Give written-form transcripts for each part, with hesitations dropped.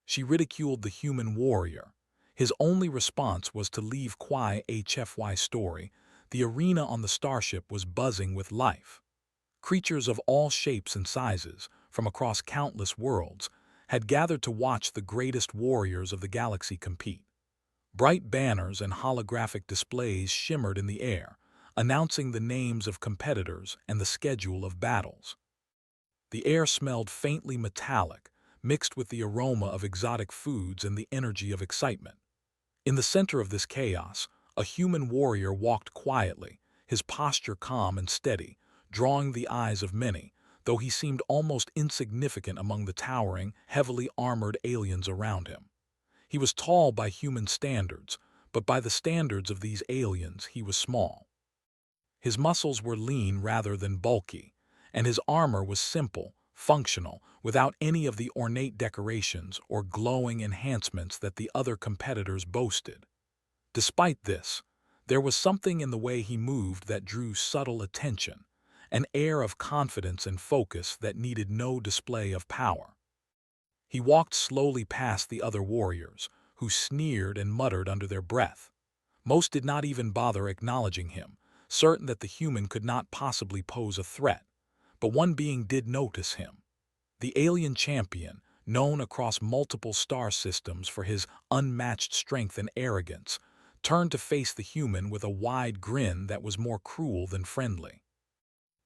She ridiculed the human warrior. His only response was to leave quiet HFY story. The arena on the starship was buzzing with life. Creatures of all shapes and sizes, from across countless worlds, had gathered to watch the greatest warriors of the galaxy compete. Bright banners and holographic displays shimmered in the air, announcing the names of competitors and the schedule of battles. The air smelled faintly metallic, mixed with the aroma of exotic foods and the energy of excitement. In the center of this chaos, a human warrior walked quietly, his posture calm and steady, drawing the eyes of many, though he seemed almost insignificant among the towering, heavily armored aliens around him. He was tall by human standards, but by the standards of these aliens he was small. His muscles were lean rather than bulky, and his armor was simple, functional, without any of the ornate decorations or glowing enhancements that the other competitors boasted. Despite this, there was something in the way he moved that drew subtle attention, an air of confidence and focus that needed no display of power. He walked slowly past the other warriors, who sneered and muttered under their breath. Most did not even bother acknowledging him, certain that the human could not possibly pose a threat. But one being did notice him. The alien champion, known across multiple star systems for his unmatched strength and arrogance, turned to face the human with a wide grin that was more cruel than friendly.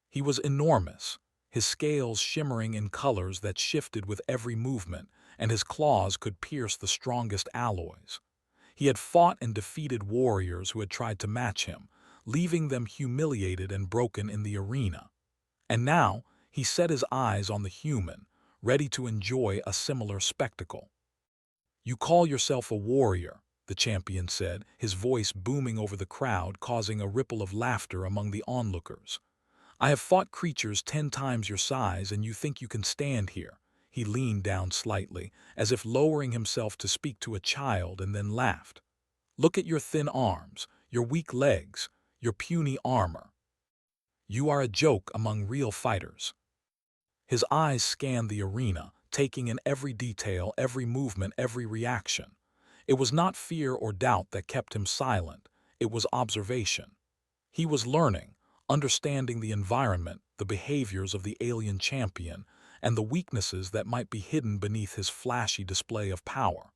He was enormous, his scales shimmering in colors that shifted with every movement, and his claws could pierce the strongest alloys. He had fought and defeated warriors who had tried to match him, leaving them humiliated and broken in the arena. And now he set his eyes on the human, ready to enjoy a similar spectacle. "You call yourself a warrior," the champion said, his voice booming over the crowd, causing a ripple of laughter among the onlookers. "I have fought creatures 10 times your size, and you think you can stand here." He leaned down slightly, as if lowering himself to speak to a child, and then laughed. "Look at your thin arms, your weak legs, your puny armor. You are a joke among real fighters." His eyes scanned the arena, taking in every detail, every movement, every reaction. It was not fear or doubt that kept him silent, it was observation. He was learning, understanding the environment, the behaviors of the alien champion, and the weaknesses that might be hidden beneath his flashy display of power.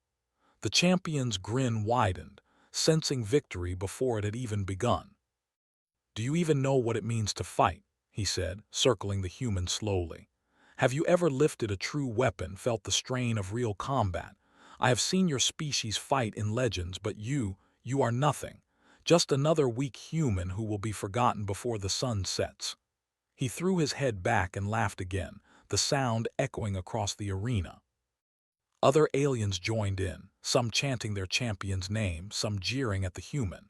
The champion's grin widened, sensing victory before it had even begun. "Do you even know what it means to fight?" he said, circling the human slowly. "Have you ever lifted a true weapon, felt the strain of real combat? I have seen your species fight in legends, but you are nothing. Just another weak human who will be forgotten before the sun sets." He threw his head back and laughed again, the sound echoing across the arena. Other aliens joined in, some chanting their champion's name, some jeering at the human.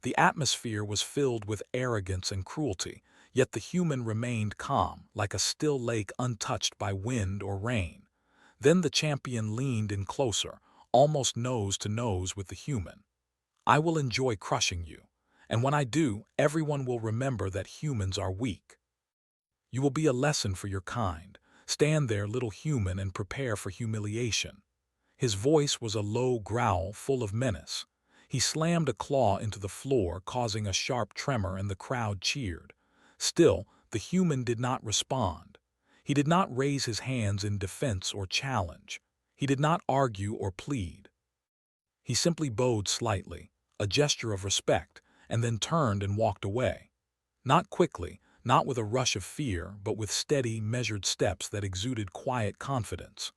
The atmosphere was filled with arrogance and cruelty, yet the human remained calm, like a still lake untouched by wind or rain. Then the champion leaned in closer, almost nose to nose with the human. "I will enjoy crushing you, and when I do, everyone will remember that humans are weak. You will be a lesson for your kind. Stand there, little human, and prepare for humiliation." His voice was a low growl full of menace. He slammed a claw into the floor, causing a sharp tremor, and the crowd cheered. Still, the human did not respond. He did not raise his hands in defense or challenge. He did not argue or plead. He simply bowed slightly, a gesture of respect, and then turned and walked away. Not quickly, not with a rush of fear, but with steady, measured steps that exuded quiet confidence.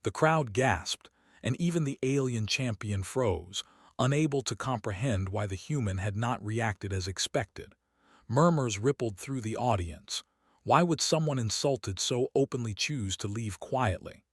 The crowd gasped, and even the alien champion froze, unable to comprehend why the human had not reacted as expected. Murmurs rippled through the audience. Why would someone insulted so openly choose to leave quietly?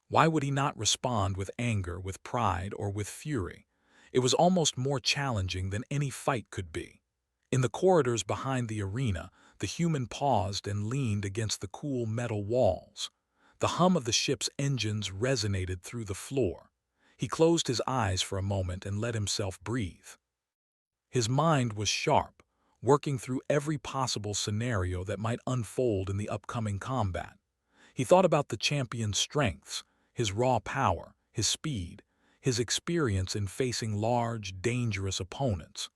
Why would he not respond with anger, with pride, or with fury? It was almost more challenging than any fight could be. In the corridors behind the arena, the human paused and leaned against the cool metal walls. The hum of the ship's engines resonated through the floor. He closed his eyes for a moment and let himself breathe. His mind was sharp, working through every possible scenario that might unfold in the upcoming combat. He thought about the champion's strengths, his raw power, his speed, his experience in facing large, dangerous opponents.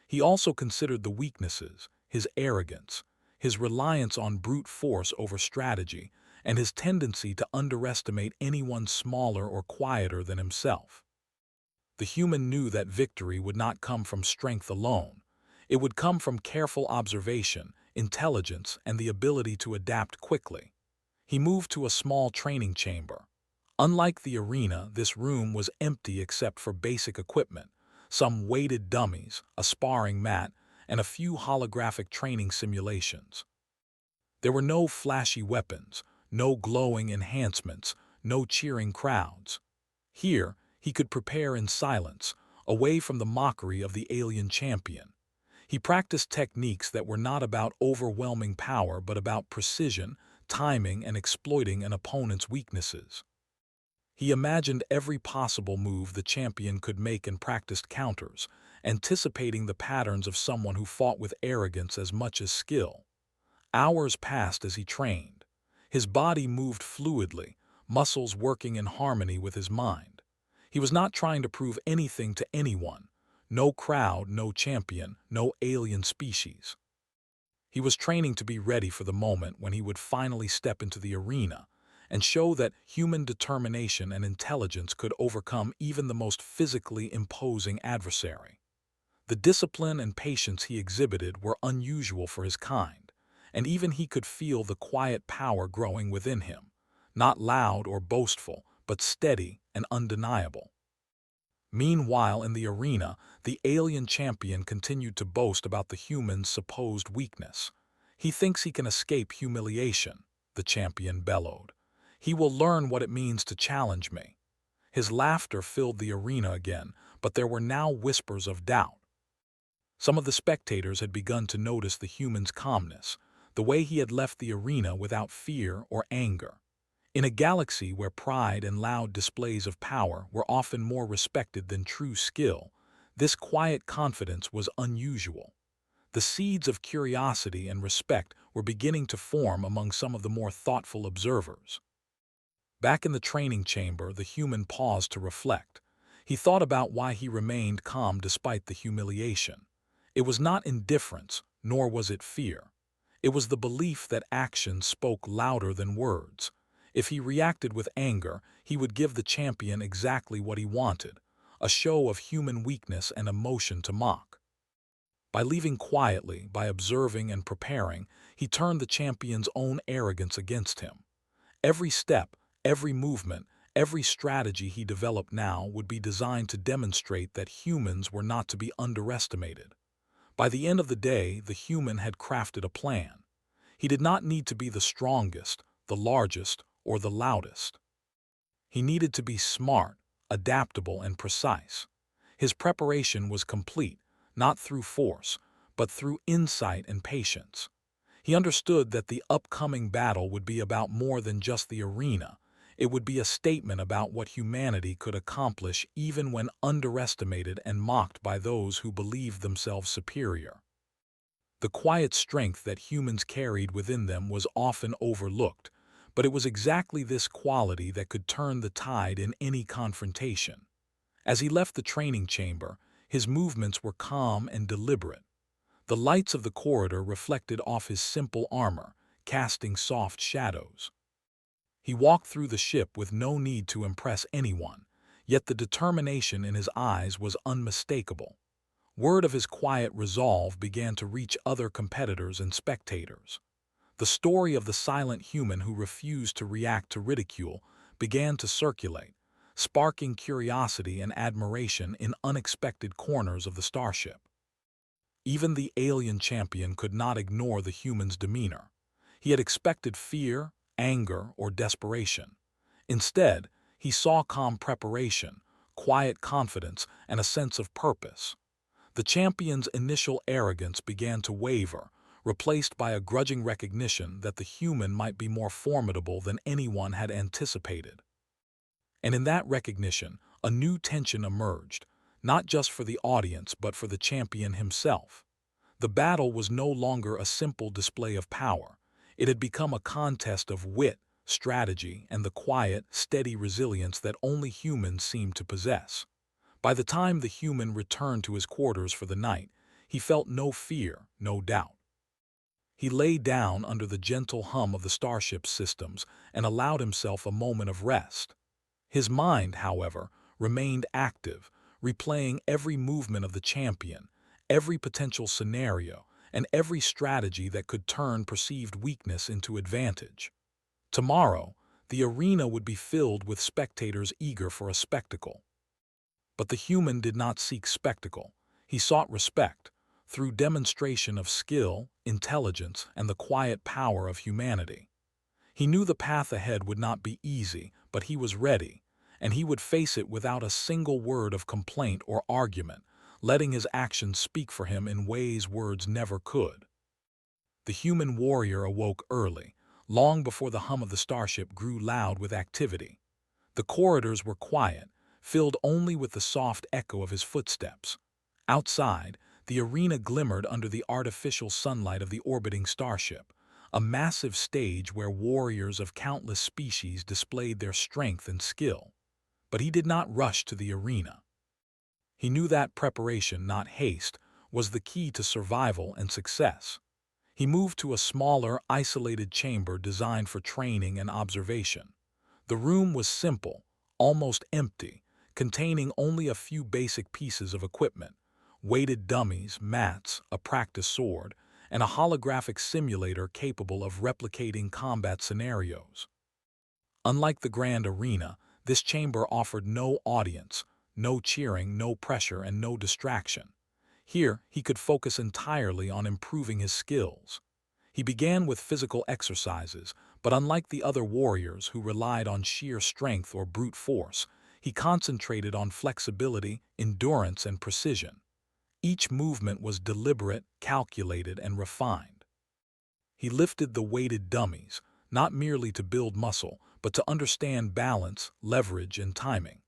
He also considered the weaknesses, his arrogance, his reliance on brute force over strategy, and his tendency to underestimate anyone smaller or quieter than himself. The human knew that victory would not come from strength alone. It would come from careful observation, intelligence, and the ability to adapt quickly. He moved to a small training chamber. Unlike the arena, this room was empty except for basic equipment, some weighted dummies, a sparring mat, and a few holographic training simulations. There were no flashy weapons, no glowing enhancements, no cheering crowds. Here, he could prepare in silence, away from the mockery of the alien champion. He practiced techniques that were not about overwhelming power but about precision, timing, and exploiting an opponent's weaknesses. He imagined every possible move the champion could make and practiced counters, anticipating the patterns of someone who fought with arrogance as much as skill. Hours passed as he trained. His body moved fluidly, muscles working in harmony with his mind. He was not trying to prove anything to anyone. No crowd, no champion, no alien species. He was training to be ready for the moment when he would finally step into the arena and show that human determination and intelligence could overcome even the most physically imposing adversary. The discipline and patience he exhibited were unusual for his kind, and even he could feel the quiet power growing within him, not loud or boastful, but steady and undeniable. Meanwhile, in the arena, the alien champion continued to boast about the human's supposed weakness. "He thinks he can escape humiliation," the champion bellowed. "He will learn what it means to challenge me." His laughter filled the arena again, but there were now whispers of doubt. Some of the spectators had begun to notice the human's calmness, the way he had left the arena without fear or anger. In a galaxy where pride and loud displays of power were often more respected than true skill, this quiet confidence was unusual. The seeds of curiosity and respect were beginning to form among some of the more thoughtful observers. Back in the training chamber, the human paused to reflect. He thought about why he remained calm despite the humiliation. It was not indifference, nor was it fear. It was the belief that actions spoke louder than words. If he reacted with anger, he would give the champion exactly what he wanted, a show of human weakness and emotion to mock. By leaving quietly, by observing and preparing, he turned the champion's own arrogance against him. Every step, every movement, every strategy he developed now would be designed to demonstrate that humans were not to be underestimated. By the end of the day, the human had crafted a plan. He did not need to be the strongest, the largest, or the loudest. He needed to be smart, adaptable, and precise. His preparation was complete, not through force, but through insight and patience. He understood that the upcoming battle would be about more than just the arena. It would be a statement about what humanity could accomplish even when underestimated and mocked by those who believed themselves superior. The quiet strength that humans carried within them was often overlooked, but it was exactly this quality that could turn the tide in any confrontation. As he left the training chamber, his movements were calm and deliberate. The lights of the corridor reflected off his simple armor, casting soft shadows. He walked through the ship with no need to impress anyone, yet the determination in his eyes was unmistakable. Word of his quiet resolve began to reach other competitors and spectators. The story of the silent human who refused to react to ridicule began to circulate, sparking curiosity and admiration in unexpected corners of the starship. Even the alien champion could not ignore the human's demeanor. He had expected fear, anger, or desperation. Instead, he saw calm preparation, quiet confidence, and a sense of purpose. The champion's initial arrogance began to waver, replaced by a grudging recognition that the human might be more formidable than anyone had anticipated. And in that recognition, a new tension emerged, not just for the audience but for the champion himself. The battle was no longer a simple display of power. It had become a contest of wit, strategy, and the quiet, steady resilience that only humans seem to possess. By the time the human returned to his quarters for the night, he felt no fear, no doubt. He lay down under the gentle hum of the starship's systems and allowed himself a moment of rest. His mind, however, remained active, replaying every movement of the champion, every potential scenario, and every strategy that could turn perceived weakness into advantage. Tomorrow, the arena would be filled with spectators eager for a spectacle. But the human did not seek spectacle. He sought respect, through demonstration of skill, intelligence, and the quiet power of humanity. He knew the path ahead would not be easy, but he was ready, and he would face it without a single word of complaint or argument, letting his actions speak for him in ways words never could. The human warrior awoke early, long before the hum of the starship grew loud with activity. The corridors were quiet, filled only with the soft echo of his footsteps. Outside, the arena glimmered under the artificial sunlight of the orbiting starship, a massive stage where warriors of countless species displayed their strength and skill. But he did not rush to the arena. He knew that preparation, not haste, was the key to survival and success. He moved to a smaller, isolated chamber designed for training and observation. The room was simple, almost empty, containing only a few basic pieces of equipment: weighted dummies, mats, a practice sword, and a holographic simulator capable of replicating combat scenarios. Unlike the grand arena, this chamber offered no audience, no cheering, no pressure, and no distraction. Here, he could focus entirely on improving his skills. He began with physical exercises, but unlike the other warriors who relied on sheer strength or brute force, he concentrated on flexibility, endurance, and precision. Each movement was deliberate, calculated, and refined. He lifted the weighted dummies, not merely to build muscle, but to understand balance, leverage, and timing.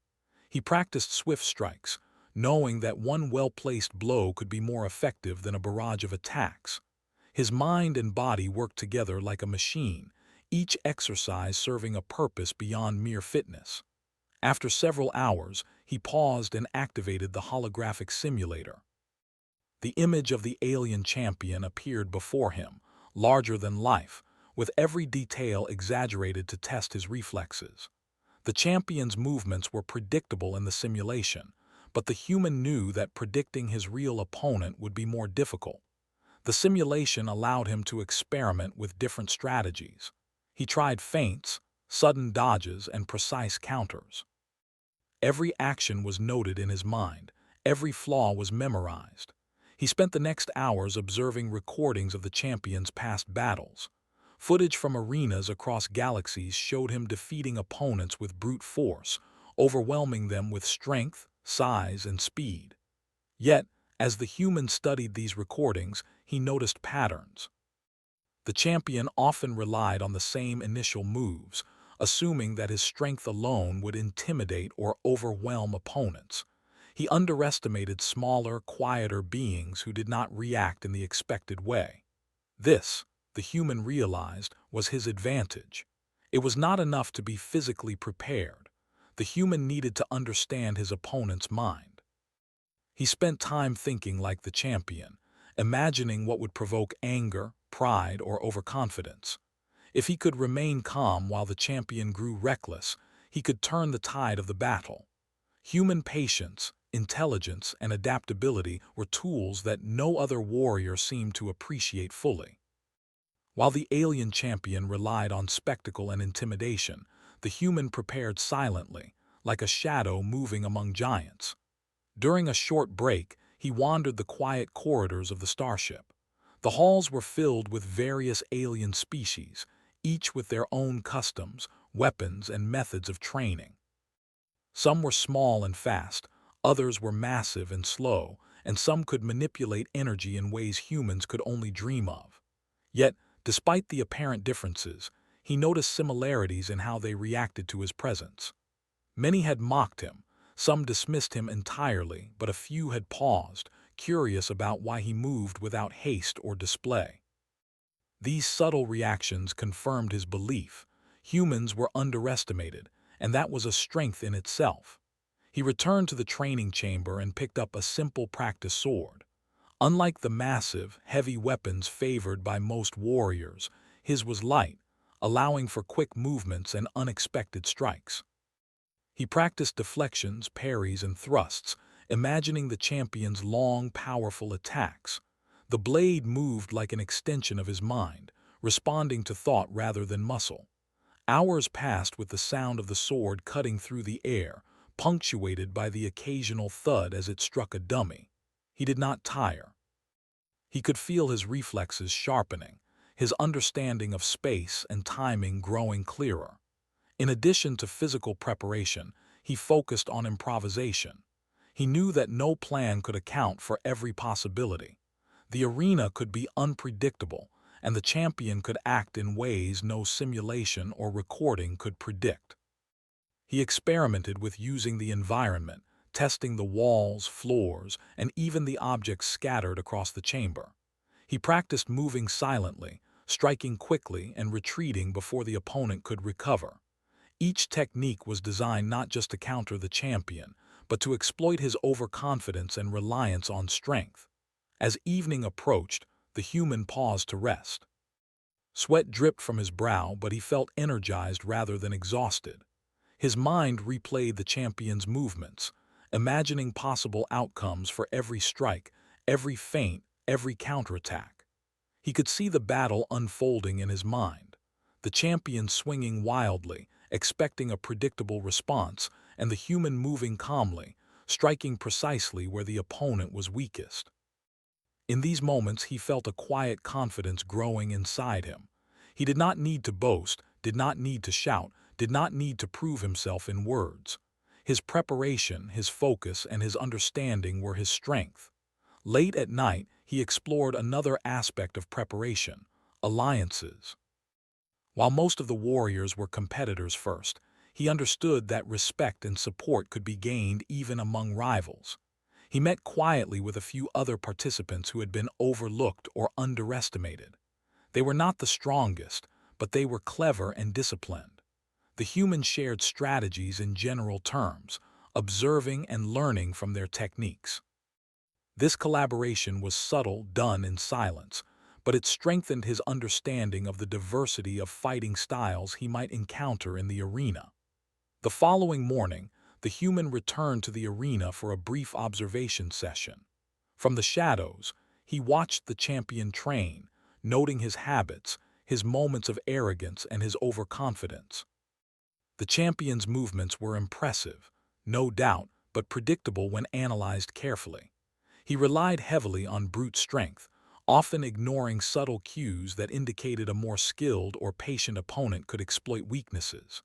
He practiced swift strikes, knowing that one well-placed blow could be more effective than a barrage of attacks. His mind and body worked together like a machine, each exercise serving a purpose beyond mere fitness. After several hours, he paused and activated the holographic simulator. The image of the alien champion appeared before him, larger than life, with every detail exaggerated to test his reflexes. The champion's movements were predictable in the simulation, but the human knew that predicting his real opponent would be more difficult. The simulation allowed him to experiment with different strategies. He tried feints, sudden dodges, and precise counters. Every action was noted in his mind, every flaw was memorized. He spent the next hours observing recordings of the champion's past battles. Footage from arenas across galaxies showed him defeating opponents with brute force, overwhelming them with strength, size, and speed. Yet, as the human studied these recordings, he noticed patterns. The champion often relied on the same initial moves, assuming that his strength alone would intimidate or overwhelm opponents. He underestimated smaller, quieter beings who did not react in the expected way. This, the human realized, was his advantage. It was not enough to be physically prepared. The human needed to understand his opponent's mind. He spent time thinking like the champion, imagining what would provoke anger, pride, or overconfidence. If he could remain calm while the champion grew reckless, he could turn the tide of the battle. Human patience, intelligence, and adaptability were tools that no other warrior seemed to appreciate fully. While the alien champion relied on spectacle and intimidation, the human prepared silently, like a shadow moving among giants. During a short break, he wandered the quiet corridors of the starship. The halls were filled with various alien species, each with their own customs, weapons, and methods of training. Some were small and fast, others were massive and slow, and some could manipulate energy in ways humans could only dream of. Yet, despite the apparent differences, he noticed similarities in how they reacted to his presence. Many had mocked him, some dismissed him entirely, but a few had paused, curious about why he moved without haste or display. These subtle reactions confirmed his belief: Humans were underestimated, and that was a strength in itself. He returned to the training chamber and picked up a simple practice sword. Unlike the massive, heavy weapons favored by most warriors, his was light, allowing for quick movements and unexpected strikes. He practiced deflections, parries, and thrusts, imagining the champion's long, powerful attacks. The blade moved like an extension of his mind, responding to thought rather than muscle. Hours passed with the sound of the sword cutting through the air, punctuated by the occasional thud as it struck a dummy. He did not tire. He could feel his reflexes sharpening, his understanding of space and timing growing clearer. In addition to physical preparation, he focused on improvisation. He knew that no plan could account for every possibility. The arena could be unpredictable, and the champion could act in ways no simulation or recording could predict. He experimented with using the environment, testing the walls, floors, and even the objects scattered across the chamber. He practiced moving silently, striking quickly and retreating before the opponent could recover. Each technique was designed not just to counter the champion, but to exploit his overconfidence and reliance on strength. As evening approached, the human paused to rest. Sweat dripped from his brow, but he felt energized rather than exhausted. His mind replayed the champion's movements, imagining possible outcomes for every strike, every feint, every counterattack. He could see the battle unfolding in his mind, the champion swinging wildly, expecting a predictable response, and the human moving calmly, striking precisely where the opponent was weakest. In these moments, he felt a quiet confidence growing inside him. He did not need to boast, did not need to shout, did not need to prove himself in words. His preparation, his focus, and his understanding were his strength. Late at night, he explored another aspect of preparation: alliances. While most of the warriors were competitors first, he understood that respect and support could be gained even among rivals. He met quietly with a few other participants who had been overlooked or underestimated. They were not the strongest, but they were clever and disciplined. The humans shared strategies in general terms, observing and learning from their techniques. This collaboration was subtle, done in silence, but it strengthened his understanding of the diversity of fighting styles he might encounter in the arena. The following morning, the human returned to the arena for a brief observation session. From the shadows, he watched the champion train, noting his habits, his moments of arrogance, and his overconfidence. The champion's movements were impressive, no doubt, but predictable when analyzed carefully. He relied heavily on brute strength, often ignoring subtle cues that indicated a more skilled or patient opponent could exploit weaknesses.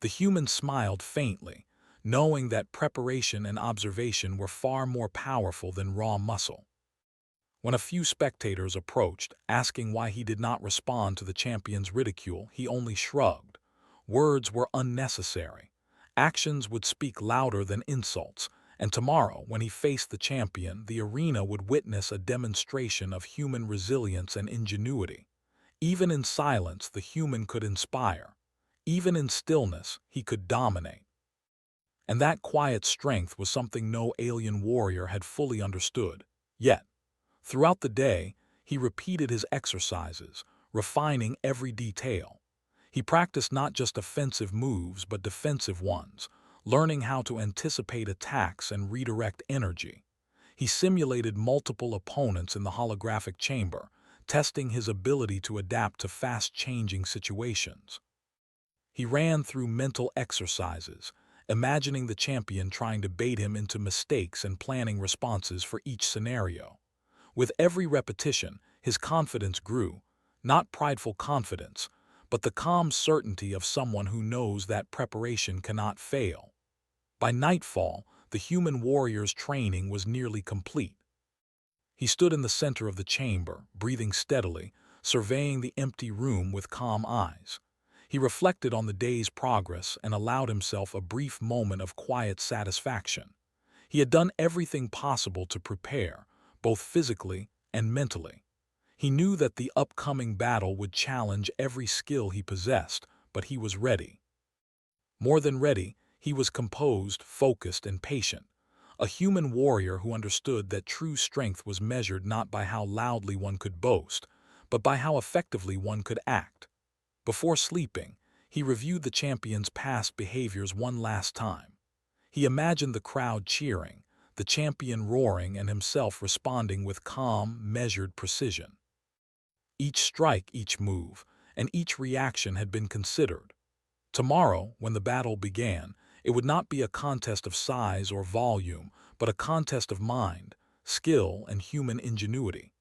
The human smiled faintly, knowing that preparation and observation were far more powerful than raw muscle. When a few spectators approached, asking why he did not respond to the champion's ridicule, he only shrugged. Words were unnecessary. Actions would speak louder than insults, and tomorrow, when he faced the champion, the arena would witness a demonstration of human resilience and ingenuity. Even in silence, the human could inspire. Even in stillness, he could dominate. And that quiet strength was something no alien warrior had fully understood. Yet, throughout the day, he repeated his exercises, refining every detail. He practiced not just offensive moves but defensive ones, learning how to anticipate attacks and redirect energy. He simulated multiple opponents in the holographic chamber, testing his ability to adapt to fast-changing situations. He ran through mental exercises, imagining the champion trying to bait him into mistakes and planning responses for each scenario. With every repetition, his confidence grew, not prideful confidence, but the calm certainty of someone who knows that preparation cannot fail. By nightfall, the human warrior's training was nearly complete. He stood in the center of the chamber, breathing steadily, surveying the empty room with calm eyes. He reflected on the day's progress and allowed himself a brief moment of quiet satisfaction. He had done everything possible to prepare, both physically and mentally. He knew that the upcoming battle would challenge every skill he possessed, but he was ready. More than ready, he was composed, focused, and patient. A human warrior who understood that true strength was measured not by how loudly one could boast, but by how effectively one could act. Before sleeping, he reviewed the champion's past behaviors one last time. He imagined the crowd cheering, the champion roaring, and himself responding with calm, measured precision. Each strike, each move, and each reaction had been considered. Tomorrow, when the battle began, it would not be a contest of size or volume, but a contest of mind, skill, and human ingenuity.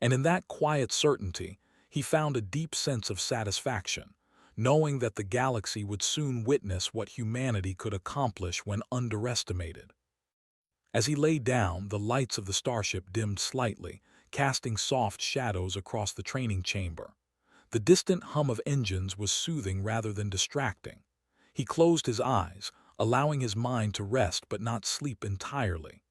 And in that quiet certainty, he found a deep sense of satisfaction, knowing that the galaxy would soon witness what humanity could accomplish when underestimated. As he lay down, the lights of the starship dimmed slightly, casting soft shadows across the training chamber. The distant hum of engines was soothing rather than distracting. He closed his eyes, allowing his mind to rest but not sleep entirely.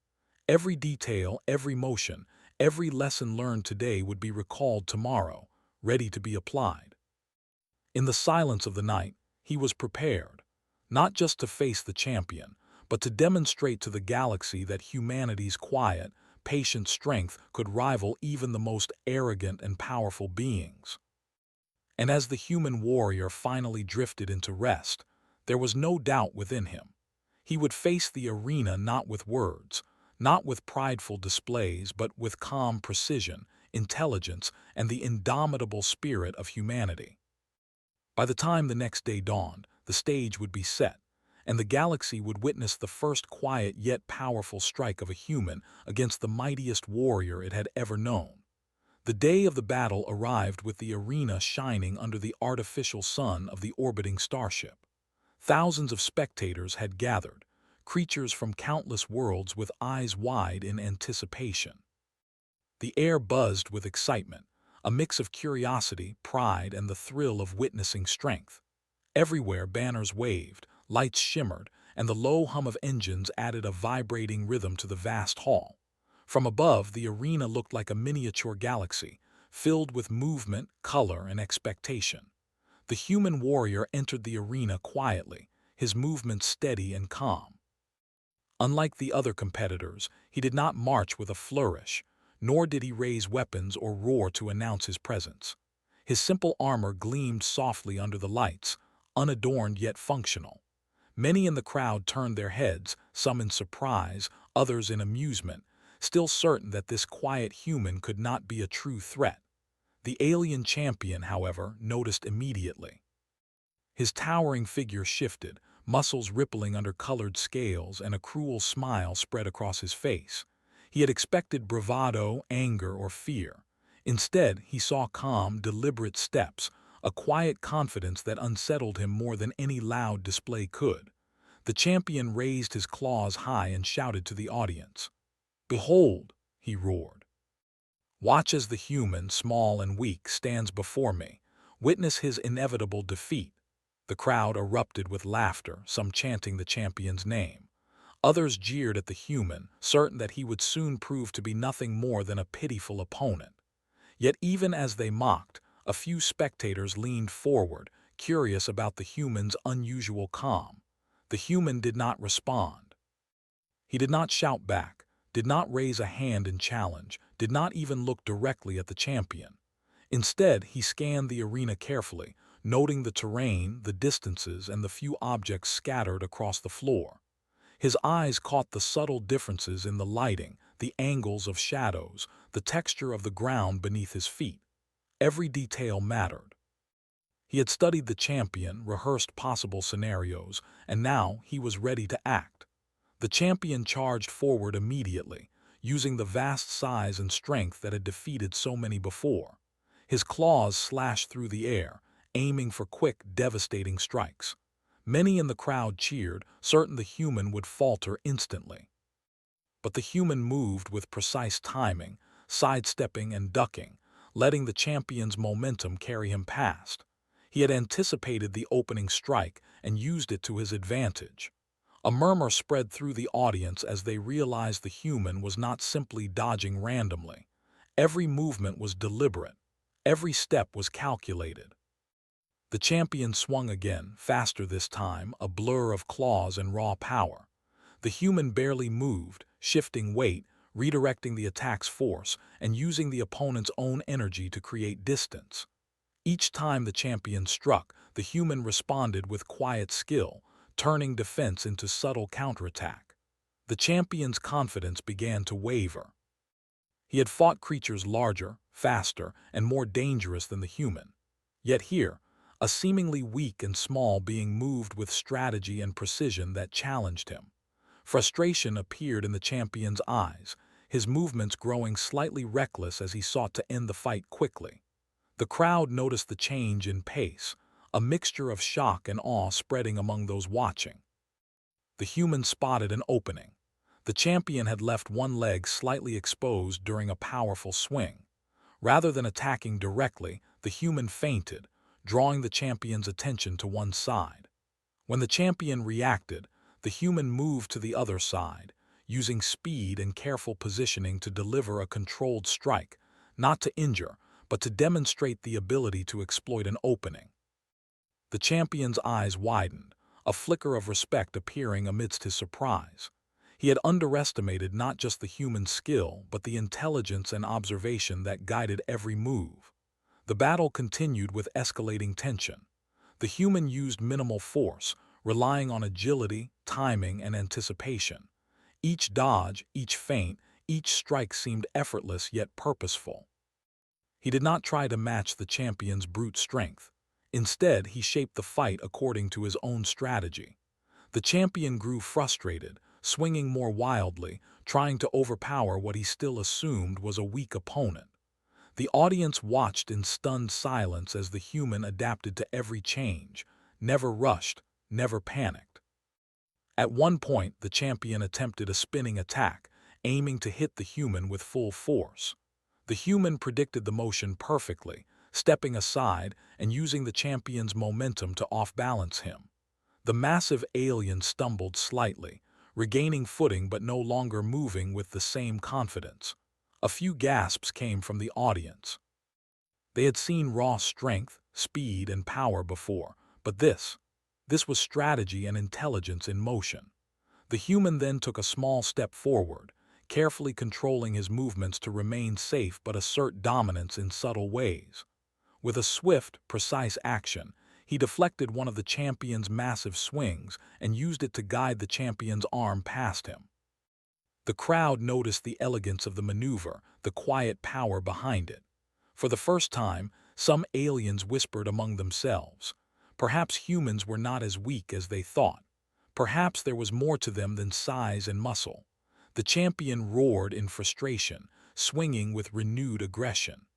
Every detail, every motion, every lesson learned today would be recalled tomorrow, ready to be applied. In the silence of the night, he was prepared, not just to face the champion, but to demonstrate to the galaxy that humanity's quiet, patient strength could rival even the most arrogant and powerful beings. And as the human warrior finally drifted into rest, there was no doubt within him. He would face the arena not with words, not with prideful displays, but with calm precision, intelligence, and the indomitable spirit of humanity. By the time the next day dawned, the stage would be set, and the galaxy would witness the first quiet yet powerful strike of a human against the mightiest warrior it had ever known. The day of the battle arrived with the arena shining under the artificial sun of the orbiting starship. Thousands of spectators had gathered, creatures from countless worlds with eyes wide in anticipation. The air buzzed with excitement, a mix of curiosity, pride, and the thrill of witnessing strength. Everywhere banners waved, lights shimmered, and the low hum of engines added a vibrating rhythm to the vast hall. From above, the arena looked like a miniature galaxy, filled with movement, color, and expectation. The human warrior entered the arena quietly, his movements steady and calm. Unlike the other competitors, he did not march with a flourish, nor did he raise weapons or roar to announce his presence. His simple armor gleamed softly under the lights, unadorned yet functional. Many in the crowd turned their heads, some in surprise, others in amusement, still certain that this quiet human could not be a true threat. The alien champion, however, noticed immediately. His towering figure shifted, muscles rippling under colored scales, and a cruel smile spread across his face. He had expected bravado, anger, or fear. Instead, he saw calm, deliberate steps, a quiet confidence that unsettled him more than any loud display could. The champion raised his claws high and shouted to the audience. "Behold," he roared. "Watch as the human, small and weak, stands before me. Witness his inevitable defeat." The crowd erupted with laughter, some chanting the champion's name. Others jeered at the human, certain that he would soon prove to be nothing more than a pitiful opponent. Yet even as they mocked, a few spectators leaned forward, curious about the human's unusual calm. The human did not respond. He did not shout back, did not raise a hand in challenge, did not even look directly at the champion. Instead, he scanned the arena carefully, noting the terrain, the distances, and the few objects scattered across the floor. His eyes caught the subtle differences in the lighting, the angles of shadows, the texture of the ground beneath his feet. Every detail mattered. He had studied the champion, rehearsed possible scenarios, and now he was ready to act. The champion charged forward immediately, using the vast size and strength that had defeated so many before. His claws slashed through the air, aiming for quick, devastating strikes. Many in the crowd cheered, certain the human would falter instantly. But the human moved with precise timing, sidestepping and ducking, letting the champion's momentum carry him past. He had anticipated the opening strike and used it to his advantage. A murmur spread through the audience as they realized the human was not simply dodging randomly. Every movement was deliberate. Every step was calculated. The champion swung again, faster this time, a blur of claws and raw power. The human barely moved, shifting weight, redirecting the attack's force, and using the opponent's own energy to create distance. Each time the champion struck, the human responded with quiet skill, turning defense into subtle counterattack. The champion's confidence began to waver. He had fought creatures larger, faster, and more dangerous than the human. Yet here, a seemingly weak and small being moved with strategy and precision that challenged him. Frustration appeared in the champion's eyes, his movements growing slightly reckless as he sought to end the fight quickly. The crowd noticed the change in pace, a mixture of shock and awe spreading among those watching. The human spotted an opening. The champion had left one leg slightly exposed during a powerful swing. Rather than attacking directly, the human feinted, drawing the champion's attention to one side. When the champion reacted, the human moved to the other side, using speed and careful positioning to deliver a controlled strike, not to injure, but to demonstrate the ability to exploit an opening. The champion's eyes widened, a flicker of respect appearing amidst his surprise. He had underestimated not just the human skill, but the intelligence and observation that guided every move. The battle continued with escalating tension. The human used minimal force, relying on agility, timing, and anticipation. Each dodge, each feint, each strike seemed effortless yet purposeful. He did not try to match the champion's brute strength. Instead, he shaped the fight according to his own strategy. The champion grew frustrated, swinging more wildly, trying to overpower what he still assumed was a weak opponent. The audience watched in stunned silence as the human adapted to every change, never rushed, never panicked. At one point, the champion attempted a spinning attack, aiming to hit the human with full force. The human predicted the motion perfectly, stepping aside and using the champion's momentum to off-balance him. The massive alien stumbled slightly, regaining footing but no longer moving with the same confidence. A few gasps came from the audience. They had seen raw strength, speed, and power before, but this was strategy and intelligence in motion. The human then took a small step forward, carefully controlling his movements to remain safe but assert dominance in subtle ways. With a swift, precise action, he deflected one of the champion's massive swings and used it to guide the champion's arm past him. The crowd noticed the elegance of the maneuver, the quiet power behind it. For the first time, some aliens whispered among themselves. Perhaps humans were not as weak as they thought. Perhaps there was more to them than size and muscle. The champion roared in frustration, swinging with renewed aggression.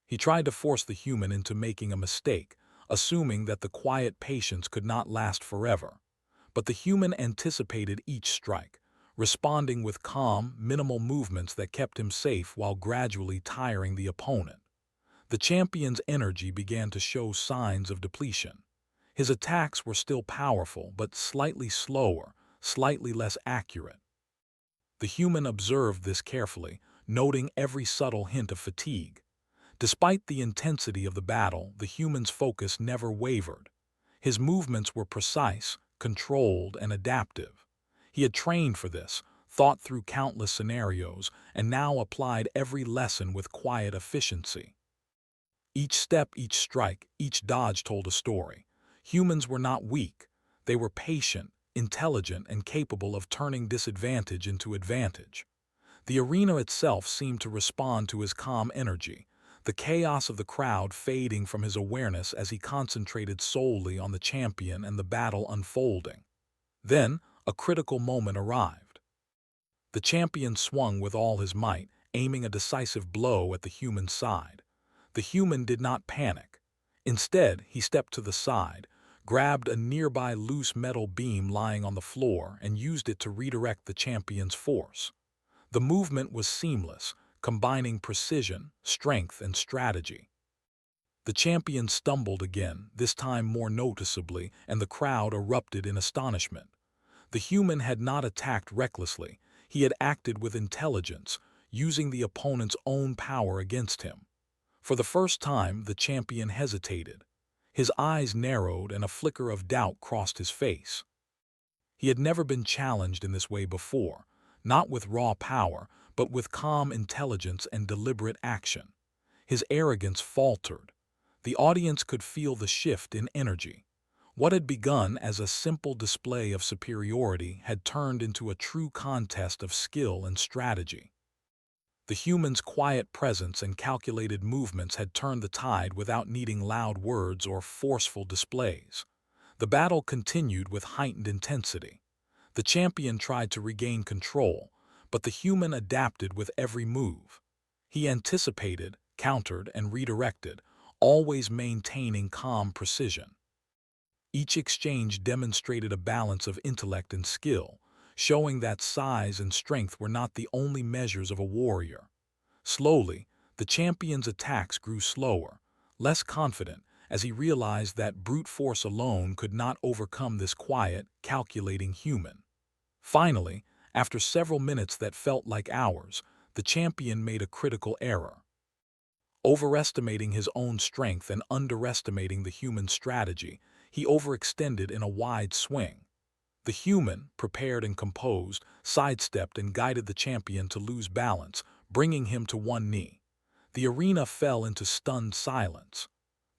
He tried to force the human into making a mistake, assuming that the quiet patience could not last forever. But the human anticipated each strike, responding with calm, minimal movements that kept him safe while gradually tiring the opponent. The champion's energy began to show signs of depletion. His attacks were still powerful, but slightly slower, slightly less accurate. The human observed this carefully, noting every subtle hint of fatigue. Despite the intensity of the battle, the human's focus never wavered. His movements were precise, controlled, and adaptive. He had trained for this, thought through countless scenarios, and now applied every lesson with quiet efficiency. Each step, each strike, each dodge told a story. Humans were not weak. They were patient, intelligent, and capable of turning disadvantage into advantage. The arena itself seemed to respond to his calm energy, the chaos of the crowd fading from his awareness as he concentrated solely on the champion and the battle unfolding. Then, a critical moment arrived. The champion swung with all his might, aiming a decisive blow at the human's side. The human did not panic. Instead, he stepped to the side, grabbed a nearby loose metal beam lying on the floor, and used it to redirect the champion's force. The movement was seamless, combining precision, strength, and strategy. The champion stumbled again, this time more noticeably, and the crowd erupted in astonishment. The human had not attacked recklessly. He had acted with intelligence, using the opponent's own power against him. For the first time, the champion hesitated. His eyes narrowed and a flicker of doubt crossed his face. He had never been challenged in this way before, not with raw power, but with calm intelligence and deliberate action. His arrogance faltered. The audience could feel the shift in energy. What had begun as a simple display of superiority had turned into a true contest of skill and strategy. The human's quiet presence and calculated movements had turned the tide without needing loud words or forceful displays. The battle continued with heightened intensity. The champion tried to regain control, but the human adapted with every move. He anticipated, countered, and redirected, always maintaining calm precision. Each exchange demonstrated a balance of intellect and skill, showing that size and strength were not the only measures of a warrior. Slowly, the champion's attacks grew slower, less confident, as he realized that brute force alone could not overcome this quiet, calculating human. Finally, after several minutes that felt like hours, the champion made a critical error. Overestimating his own strength and underestimating the human's strategy, he overextended in a wide swing. The human, prepared and composed, sidestepped and guided the champion to lose balance, bringing him to one knee. The arena fell into stunned silence.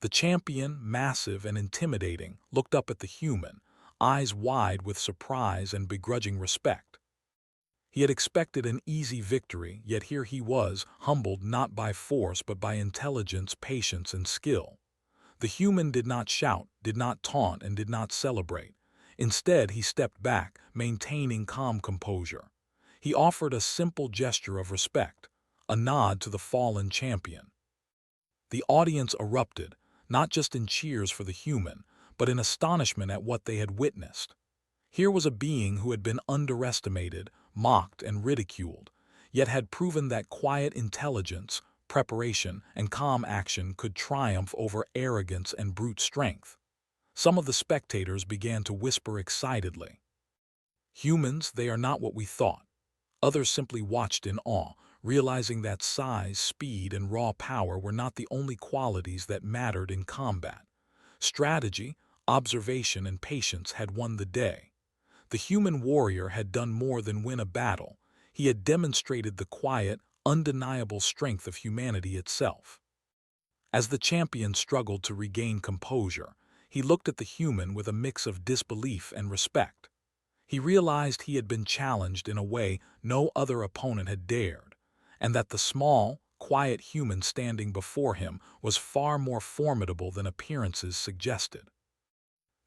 The champion, massive and intimidating, looked up at the human, eyes wide with surprise and begrudging respect. He had expected an easy victory, yet here he was, humbled not by force but by intelligence, patience, and skill. The human did not shout, did not taunt, and did not celebrate. Instead, he stepped back, maintaining calm composure. He offered a simple gesture of respect, a nod to the fallen champion. The audience erupted, not just in cheers for the human, but in astonishment at what they had witnessed. Here was a being who had been underestimated, mocked, and ridiculed, yet had proven that quiet intelligence, preparation, and calm action could triumph over arrogance and brute strength. Some of the spectators began to whisper excitedly, "Humans, they are not what we thought." Others simply watched in awe, realizing that size, speed, and raw power were not the only qualities that mattered in combat. Strategy, observation, and patience had won the day. The human warrior had done more than win a battle. He had demonstrated the quiet, undeniable strength of humanity itself. As the champion struggled to regain composure, he looked at the human with a mix of disbelief and respect. He realized he had been challenged in a way no other opponent had dared, and that the small, quiet human standing before him was far more formidable than appearances suggested.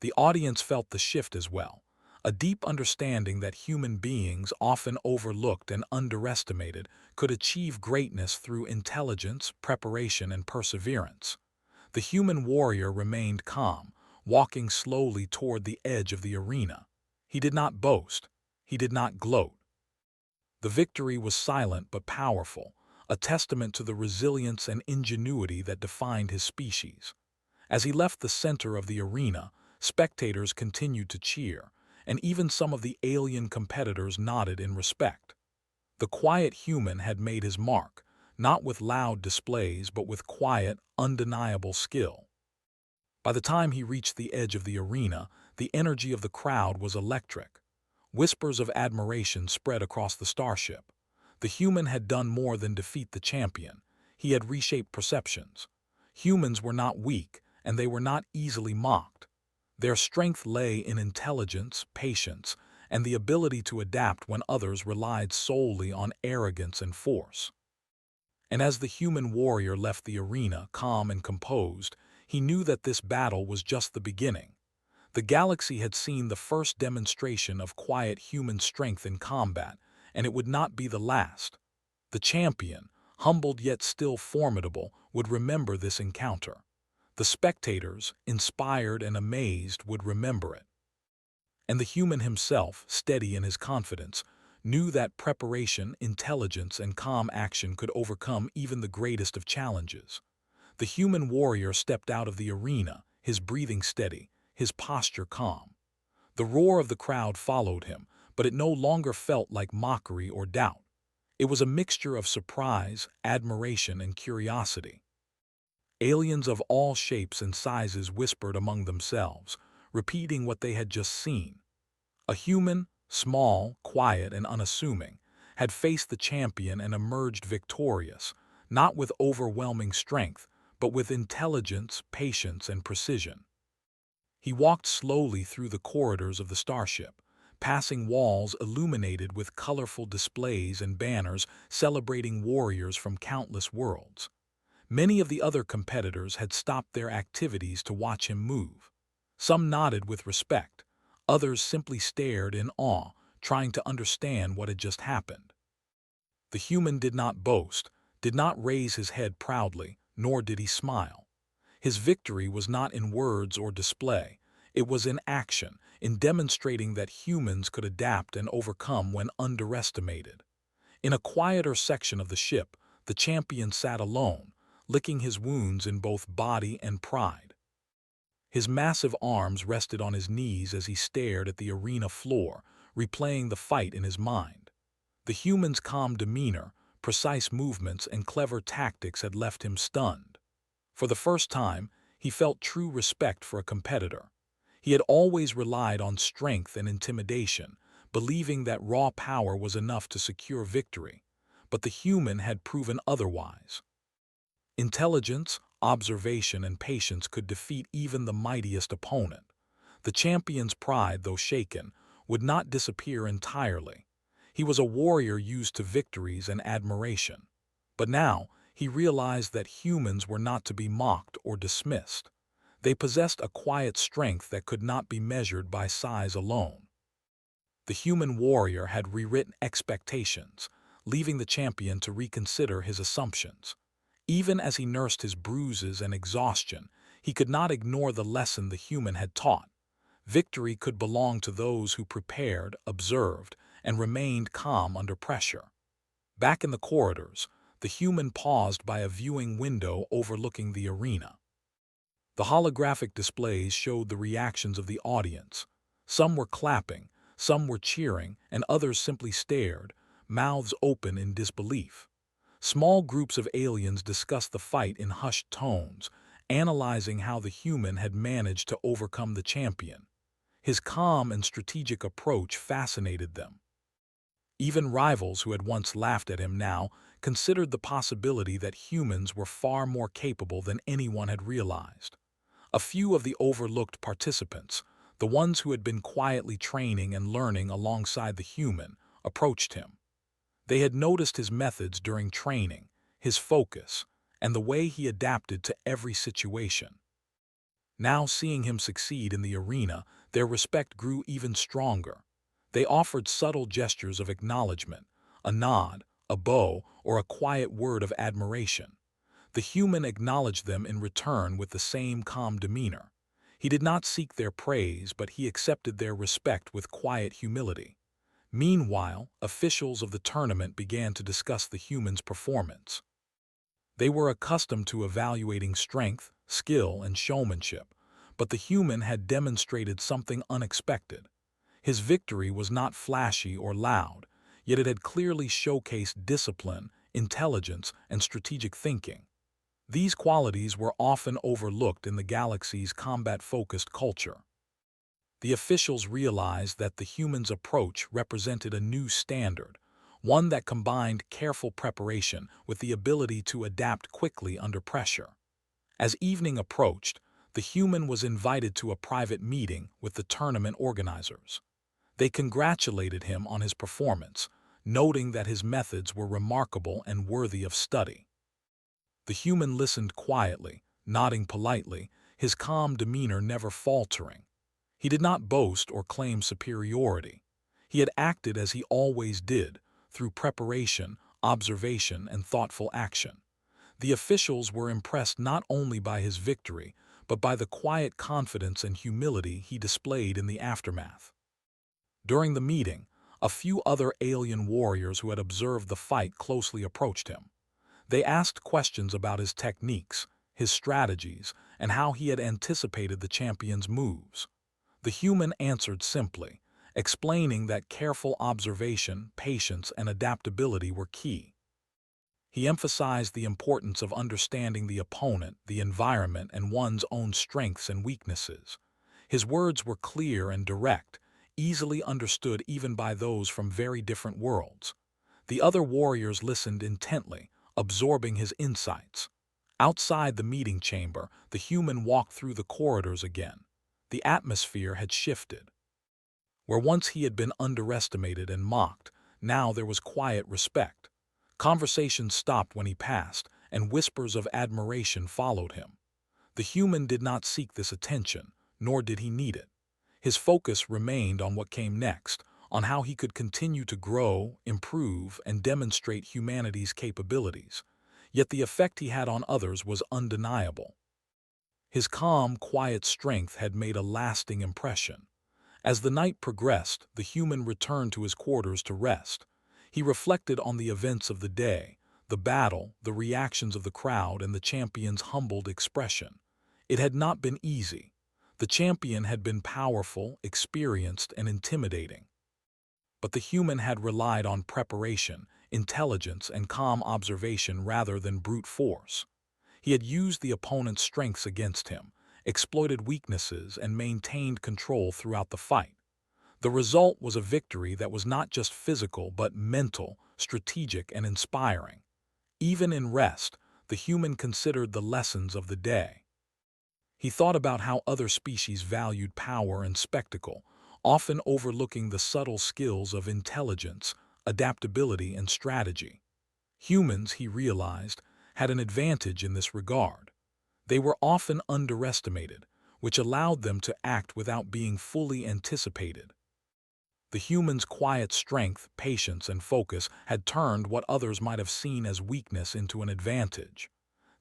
The audience felt the shift as well, a deep understanding that human beings, often overlooked and underestimated, could achieve greatness through intelligence, preparation, and perseverance. The human warrior remained calm, walking slowly toward the edge of the arena. He did not boast. He did not gloat. The victory was silent but powerful, a testament to the resilience and ingenuity that defined his species. As he left the center of the arena, spectators continued to cheer, and even some of the alien competitors nodded in respect. The quiet human had made his mark, not with loud displays but with quiet, undeniable skill. By the time he reached the edge of the arena, the energy of the crowd was electric. Whispers of admiration spread across the starship. The human had done more than defeat the champion. He had reshaped perceptions. Humans were not weak, and they were not easily mocked. Their strength lay in intelligence, patience, and the ability to adapt when others relied solely on arrogance and force. And as the human warrior left the arena, calm and composed, he knew that this battle was just the beginning. The galaxy had seen the first demonstration of quiet human strength in combat, and it would not be the last. The champion, humbled yet still formidable, would remember this encounter. The spectators, inspired and amazed, would remember it. And the human himself, steady in his confidence, knew that preparation, intelligence, and calm action could overcome even the greatest of challenges. The human warrior stepped out of the arena, his breathing steady, his posture calm. The roar of the crowd followed him, but it no longer felt like mockery or doubt. It was a mixture of surprise, admiration, and curiosity. Aliens of all shapes and sizes whispered among themselves, repeating what they had just seen. A human, small, quiet, and unassuming, had faced the champion and emerged victorious, not with overwhelming strength, but with intelligence, patience, and precision. He walked slowly through the corridors of the starship, passing walls illuminated with colorful displays and banners celebrating warriors from countless worlds. Many of the other competitors had stopped their activities to watch him move. Some nodded with respect, others simply stared in awe, trying to understand what had just happened. The human did not boast, did not raise his head proudly, nor did he smile. His victory was not in words or display, it was in action, in demonstrating that humans could adapt and overcome when underestimated. In a quieter section of the ship, the champion sat alone, licking his wounds in both body and pride. His massive arms rested on his knees as he stared at the arena floor, replaying the fight in his mind. The human's calm demeanor, precise movements, and clever tactics had left him stunned. For the first time, he felt true respect for a competitor. He had always relied on strength and intimidation, believing that raw power was enough to secure victory, but the human had proven otherwise. Intelligence, observation, and patience could defeat even the mightiest opponent. The champion's pride, though shaken, would not disappear entirely. He was a warrior used to victories and admiration. But now, he realized that humans were not to be mocked or dismissed. They possessed a quiet strength that could not be measured by size alone. The human warrior had rewritten expectations, leaving the champion to reconsider his assumptions. Even as he nursed his bruises and exhaustion, he could not ignore the lesson the human had taught. Victory could belong to those who prepared, observed, and remained calm under pressure. Back in the corridors, the human paused by a viewing window overlooking the arena. The holographic displays showed the reactions of the audience. Some were clapping, some were cheering, and others simply stared, mouths open in disbelief. Small groups of aliens discussed the fight in hushed tones, analyzing how the human had managed to overcome the champion. His calm and strategic approach fascinated them. Even rivals who had once laughed at him now considered the possibility that humans were far more capable than anyone had realized. A few of the overlooked participants, the ones who had been quietly training and learning alongside the human, approached him. They had noticed his methods during training, his focus, and the way he adapted to every situation. Now, seeing him succeed in the arena, their respect grew even stronger. They offered subtle gestures of acknowledgement, a nod, a bow, or a quiet word of admiration. The human acknowledged them in return with the same calm demeanor. He did not seek their praise, but he accepted their respect with quiet humility. Meanwhile, officials of the tournament began to discuss the human's performance. They were accustomed to evaluating strength, skill, and showmanship, but the human had demonstrated something unexpected. His victory was not flashy or loud, yet it had clearly showcased discipline, intelligence, and strategic thinking. These qualities were often overlooked in the galaxy's combat-focused culture. The officials realized that the human's approach represented a new standard, one that combined careful preparation with the ability to adapt quickly under pressure. As evening approached, the human was invited to a private meeting with the tournament organizers. They congratulated him on his performance, noting that his methods were remarkable and worthy of study. The human listened quietly, nodding politely, his calm demeanor never faltering. He did not boast or claim superiority. He had acted as he always did, through preparation, observation, and thoughtful action. The officials were impressed not only by his victory, but by the quiet confidence and humility he displayed in the aftermath. During the meeting, a few other alien warriors who had observed the fight closely approached him. They asked questions about his techniques, his strategies, and how he had anticipated the champion's moves. The human answered simply, explaining that careful observation, patience, and adaptability were key. He emphasized the importance of understanding the opponent, the environment, and one's own strengths and weaknesses. His words were clear and direct, easily understood even by those from very different worlds. The other warriors listened intently, absorbing his insights. Outside the meeting chamber, the human walked through the corridors again. The atmosphere had shifted. Where once he had been underestimated and mocked, now there was quiet respect. Conversation stopped when he passed, and whispers of admiration followed him. The human did not seek this attention, nor did he need it. His focus remained on what came next, on how he could continue to grow, improve, and demonstrate humanity's capabilities. Yet the effect he had on others was undeniable. His calm, quiet strength had made a lasting impression. As the night progressed, the human returned to his quarters to rest. He reflected on the events of the day, the battle, the reactions of the crowd, and the champion's humbled expression. It had not been easy. The champion had been powerful, experienced, and intimidating. But the human had relied on preparation, intelligence, and calm observation rather than brute force. He had used the opponent's strengths against him, exploited weaknesses, and maintained control throughout the fight. The result was a victory that was not just physical but mental, strategic, and inspiring. Even in rest, the human considered the lessons of the day. He thought about how other species valued power and spectacle, often overlooking the subtle skills of intelligence, adaptability, and strategy. Humans, he realized, had an advantage in this regard. They were often underestimated, which allowed them to act without being fully anticipated. The human's quiet strength, patience, and focus had turned what others might have seen as weakness into an advantage.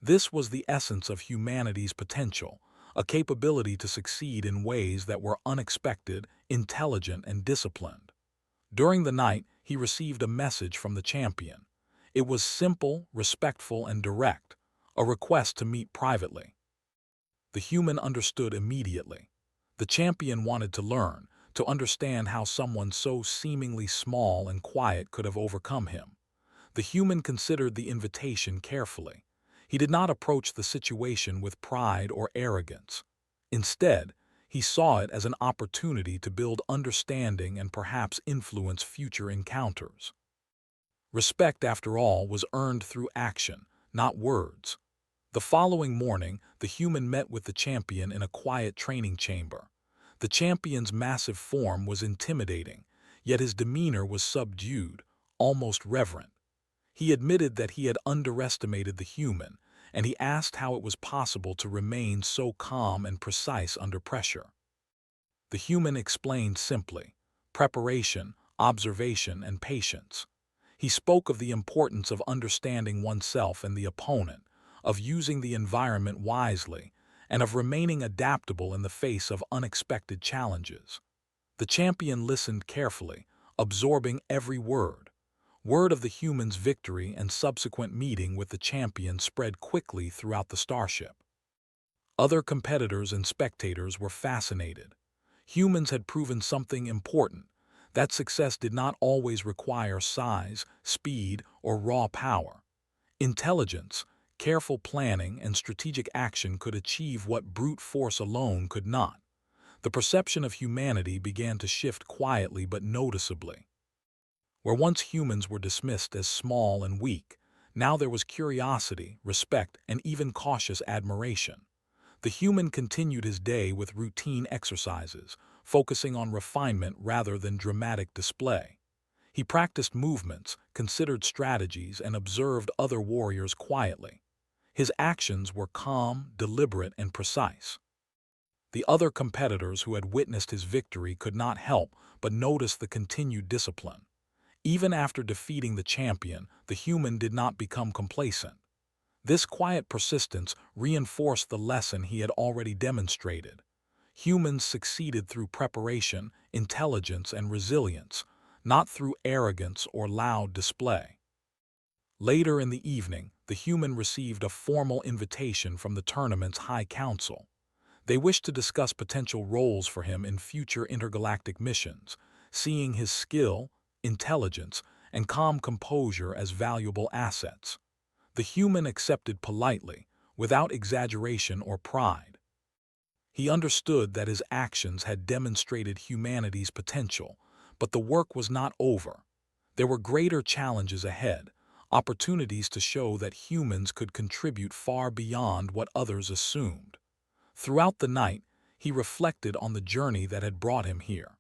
This was the essence of humanity's potential, a capability to succeed in ways that were unexpected, intelligent, and disciplined. During the night, he received a message from the champion. It was simple, respectful, and direct, a request to meet privately. The human understood immediately. The champion wanted to learn, to understand how someone so seemingly small and quiet could have overcome him. The human considered the invitation carefully. He did not approach the situation with pride or arrogance. Instead, he saw it as an opportunity to build understanding and perhaps influence future encounters. Respect, after all, was earned through action, not words. The following morning, the human met with the champion in a quiet training chamber. The champion's massive form was intimidating, yet his demeanor was subdued, almost reverent. He admitted that he had underestimated the human, and he asked how it was possible to remain so calm and precise under pressure. The human explained simply: preparation, observation, and patience. He spoke of the importance of understanding oneself and the opponent, of using the environment wisely, and of remaining adaptable in the face of unexpected challenges. The champion listened carefully, absorbing every word. Word of the human's victory and subsequent meeting with the champion spread quickly throughout the starship. Other competitors and spectators were fascinated. Humans had proven something important: that success did not always require size, speed, or raw power. Intelligence, careful planning, and strategic action could achieve what brute force alone could not. The perception of humanity began to shift quietly but noticeably. Where once humans were dismissed as small and weak, now there was curiosity, respect, and even cautious admiration. The human continued his day with routine exercises, focusing on refinement rather than dramatic display. He practiced movements, considered strategies, and observed other warriors quietly. His actions were calm, deliberate, and precise. The other competitors who had witnessed his victory could not help but notice the continued discipline. Even after defeating the champion, the human did not become complacent. This quiet persistence reinforced the lesson he had already demonstrated. Humans succeeded through preparation, intelligence, and resilience, not through arrogance or loud display. Later in the evening, the human received a formal invitation from the tournament's High Council. They wished to discuss potential roles for him in future intergalactic missions, seeing his skill, intelligence, and calm composure as valuable assets. The human accepted politely, without exaggeration or pride. He understood that his actions had demonstrated humanity's potential, but the work was not over. There were greater challenges ahead, opportunities to show that humans could contribute far beyond what others assumed. Throughout the night, he reflected on the journey that had brought him here.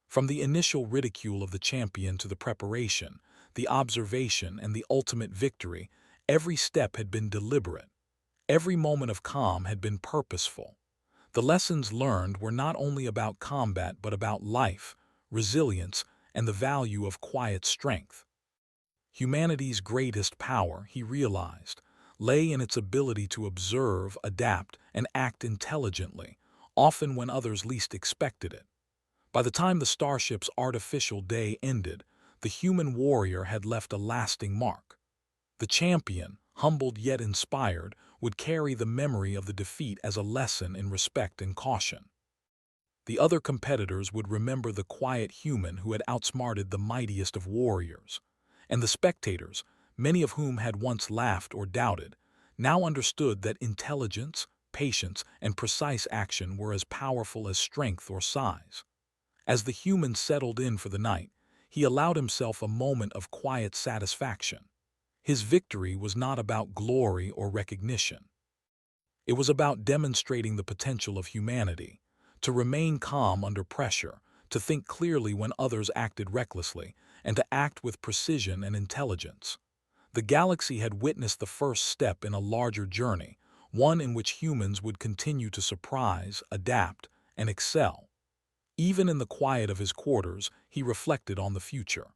From the initial ridicule of the champion to the preparation, the observation, and the ultimate victory, every step had been deliberate. Every moment of calm had been purposeful. The lessons learned were not only about combat but about life, resilience, and the value of quiet strength. Humanity's greatest power, he realized, lay in its ability to observe, adapt, and act intelligently, often when others least expected it. By the time the starship's artificial day ended, the human warrior had left a lasting mark. The champion, humbled yet inspired, would carry the memory of the defeat as a lesson in respect and caution. The other competitors would remember the quiet human who had outsmarted the mightiest of warriors. And the spectators, many of whom had once laughed or doubted, now understood that intelligence, patience, and precise action were as powerful as strength or size. As the human settled in for the night, he allowed himself a moment of quiet satisfaction. His victory was not about glory or recognition. It was about demonstrating the potential of humanity, to remain calm under pressure, to think clearly when others acted recklessly, and to act with precision and intelligence. The galaxy had witnessed the first step in a larger journey, one in which humans would continue to surprise, adapt, and excel. Even in the quiet of his quarters, he reflected on the future.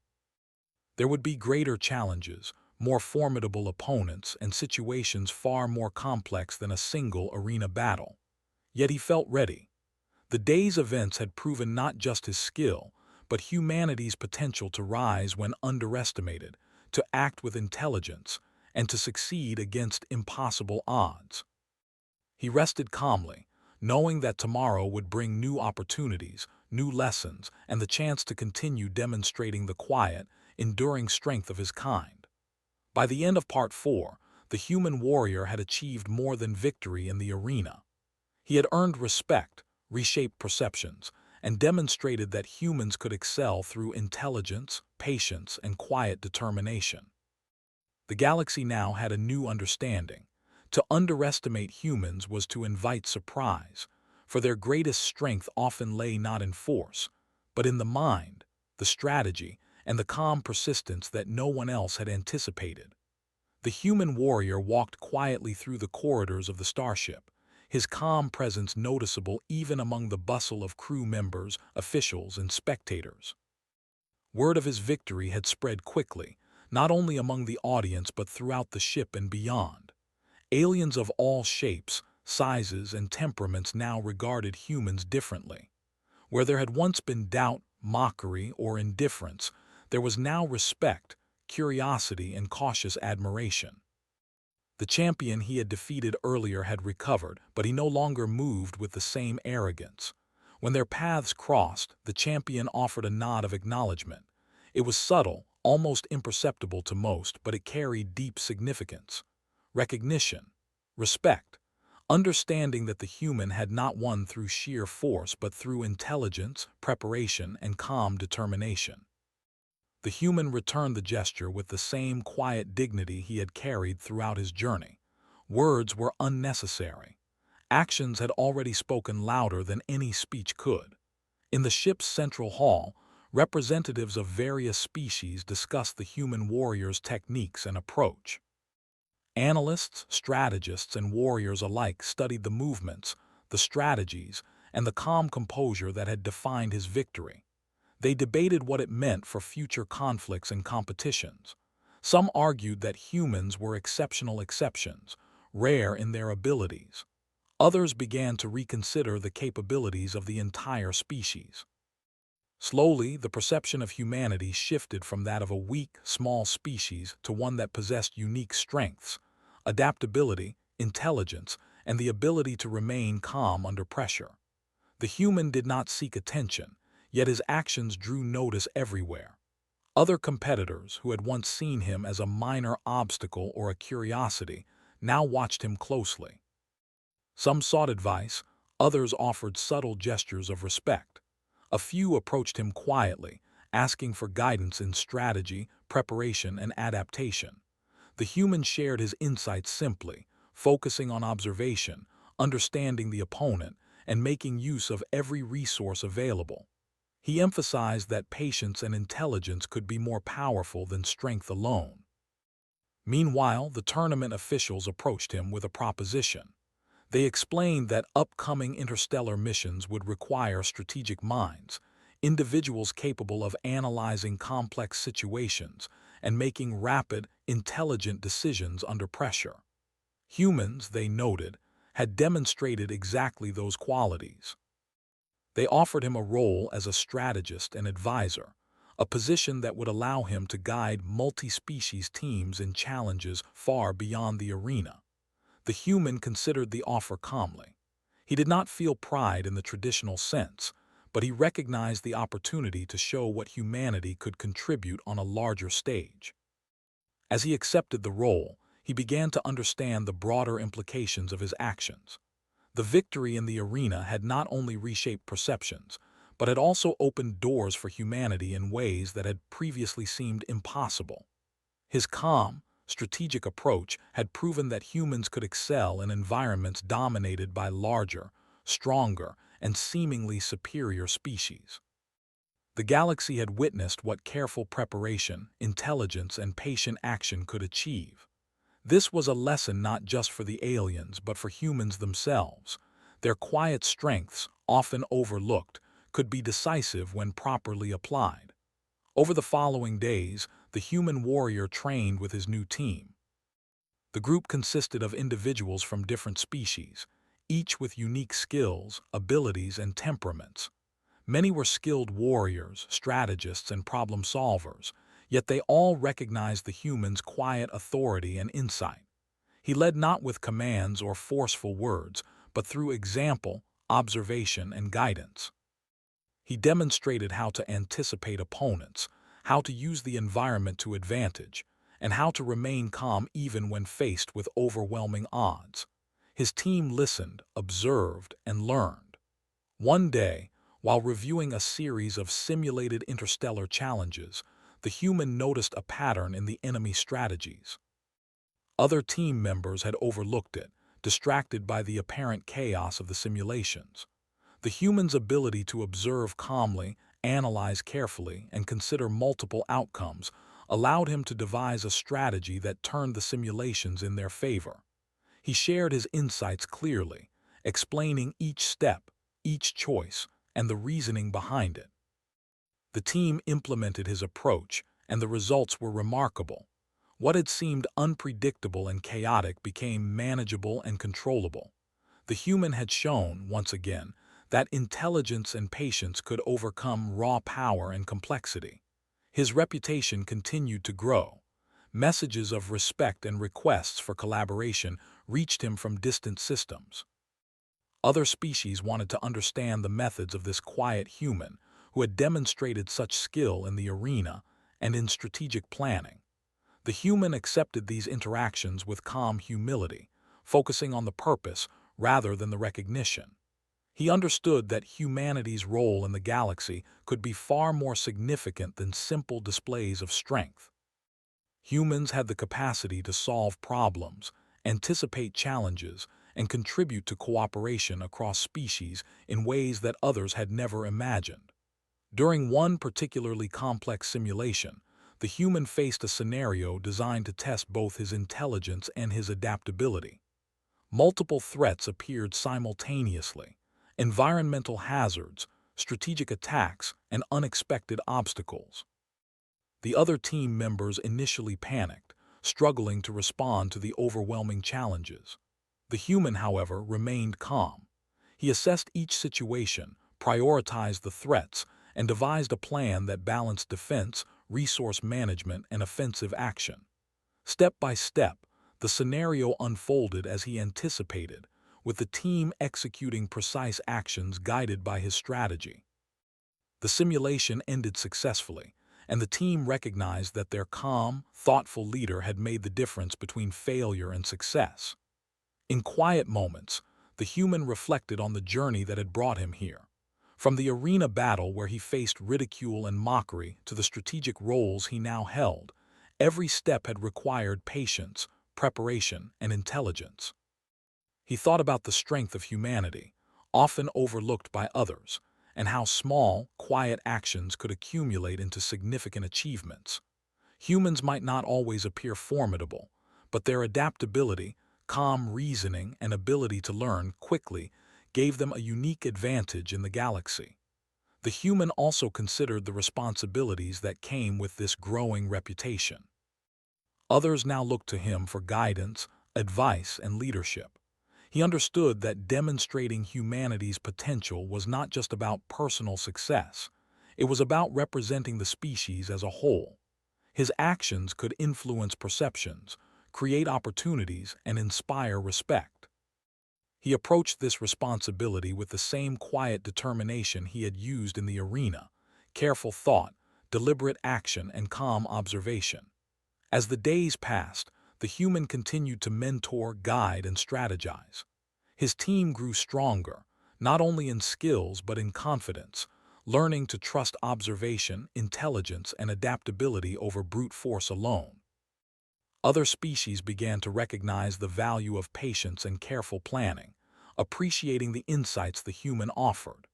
There would be greater challenges, more formidable opponents, and situations far more complex than a single arena battle. Yet he felt ready. The day's events had proven not just his skill, but humanity's potential to rise when underestimated, to act with intelligence, and to succeed against impossible odds. He rested calmly, knowing that tomorrow would bring new opportunities, new lessons, and the chance to continue demonstrating the quiet, enduring strength of his kind. By the end of Part 4, the human warrior had achieved more than victory in the arena. He had earned respect, reshaped perceptions, and demonstrated that humans could excel through intelligence, patience, and quiet determination. The galaxy now had a new understanding. To underestimate humans was to invite surprise, for their greatest strength often lay not in force, but in the mind, the strategy, and the calm persistence that no one else had anticipated. The human warrior walked quietly through the corridors of the starship, his calm presence noticeable even among the bustle of crew members, officials, and spectators. Word of his victory had spread quickly, not only among the audience but throughout the ship and beyond. Aliens of all shapes, sizes, and temperaments now regarded humans differently. Where there had once been doubt, mockery, or indifference, there was now respect, curiosity, and cautious admiration. The champion he had defeated earlier had recovered, but he no longer moved with the same arrogance. When their paths crossed, the champion offered a nod of acknowledgement. It was subtle, almost imperceptible to most, but it carried deep significance. Recognition, respect, understanding that the human had not won through sheer force but through intelligence, preparation, and calm determination. The human returned the gesture with the same quiet dignity he had carried throughout his journey. Words were unnecessary. Actions had already spoken louder than any speech could. In the ship's central hall, representatives of various species discussed the human warrior's techniques and approach. Analysts, strategists, and warriors alike studied the movements, the strategies, and the calm composure that had defined his victory. They debated what it meant for future conflicts and competitions. Some argued that humans were exceptional exceptions, rare in their abilities. Others began to reconsider the capabilities of the entire species. Slowly, the perception of humanity shifted from that of a weak, small species to one that possessed unique strengths, adaptability, intelligence, and the ability to remain calm under pressure. The human did not seek attention, yet his actions drew notice everywhere. Other competitors, who had once seen him as a minor obstacle or a curiosity, now watched him closely. Some sought advice, others offered subtle gestures of respect. A few approached him quietly, asking for guidance in strategy, preparation, and adaptation. The human shared his insights simply, focusing on observation, understanding the opponent, and making use of every resource available. He emphasized that patience and intelligence could be more powerful than strength alone. Meanwhile, the tournament officials approached him with a proposition. They explained that upcoming interstellar missions would require strategic minds, individuals capable of analyzing complex situations and making rapid, intelligent decisions under pressure. Humans, they noted, had demonstrated exactly those qualities. They offered him a role as a strategist and advisor, a position that would allow him to guide multi-species teams in challenges far beyond the arena. The human considered the offer calmly. He did not feel pride in the traditional sense, but he recognized the opportunity to show what humanity could contribute on a larger stage. As he accepted the role, he began to understand the broader implications of his actions. The victory in the arena had not only reshaped perceptions, but had also opened doors for humanity in ways that had previously seemed impossible. His calm, strategic approach had proven that humans could excel in environments dominated by larger, stronger, and seemingly superior species. The galaxy had witnessed what careful preparation, intelligence, and patient action could achieve. This was a lesson not just for the aliens but for humans themselves. Their quiet strengths, often overlooked, could be decisive when properly applied. Over the following days, the human warrior trained with his new team. The group consisted of individuals from different species, each with unique skills, abilities, and temperaments. Many were skilled warriors, strategists, and problem solvers, yet they all recognized the human's quiet authority and insight. He led not with commands or forceful words, but through example, observation, and guidance. He demonstrated how to anticipate opponents, how to use the environment to advantage, and how to remain calm even when faced with overwhelming odds. His team listened, observed, and learned. One day, while reviewing a series of simulated interstellar challenges, the human noticed a pattern in the enemy strategies. Other team members had overlooked it, distracted by the apparent chaos of the simulations. The human's ability to observe calmly, analyze carefully, and consider multiple outcomes allowed him to devise a strategy that turned the simulations in their favor. He shared his insights clearly, explaining each step, each choice, and the reasoning behind it. The team implemented his approach, and the results were remarkable. What had seemed unpredictable and chaotic became manageable and controllable. The human had shown, once again, that intelligence and patience could overcome raw power and complexity. His reputation continued to grow. Messages of respect and requests for collaboration reached him from distant systems. Other species wanted to understand the methods of this quiet human who had demonstrated such skill in the arena and in strategic planning. The human accepted these interactions with calm humility, focusing on the purpose rather than the recognition. He understood that humanity's role in the galaxy could be far more significant than simple displays of strength. Humans had the capacity to solve problems, anticipate challenges, and contribute to cooperation across species in ways that others had never imagined. During one particularly complex simulation, the human faced a scenario designed to test both his intelligence and his adaptability. Multiple threats appeared simultaneously: environmental hazards, strategic attacks, and unexpected obstacles. The other team members initially panicked, struggling to respond to the overwhelming challenges. The human, however, remained calm. He assessed each situation, prioritized the threats, and devised a plan that balanced defense, resource management, and offensive action. Step by step, the scenario unfolded as he anticipated, with the team executing precise actions guided by his strategy. The simulation ended successfully, and the team recognized that their calm, thoughtful leader had made the difference between failure and success. In quiet moments, the human reflected on the journey that had brought him here. From the arena battle where he faced ridicule and mockery to the strategic roles he now held, every step had required patience, preparation, and intelligence. He thought about the strength of humanity, often overlooked by others, and how small, quiet actions could accumulate into significant achievements. Humans might not always appear formidable, but their adaptability, calm reasoning, and ability to learn quickly gave them a unique advantage in the galaxy. The human also considered the responsibilities that came with this growing reputation. Others now looked to him for guidance, advice, and leadership. He understood that demonstrating humanity's potential was not just about personal success. It was about representing the species as a whole. His actions could influence perceptions, create opportunities, and inspire respect. He approached this responsibility with the same quiet determination he had used in the arena: careful thought, deliberate action, and calm observation. As the days passed, the human continued to mentor, guide, and strategize. His team grew stronger, not only in skills but in confidence, learning to trust observation, intelligence, and adaptability over brute force alone. Other species began to recognize the value of patience and careful planning, appreciating the insights the human offered.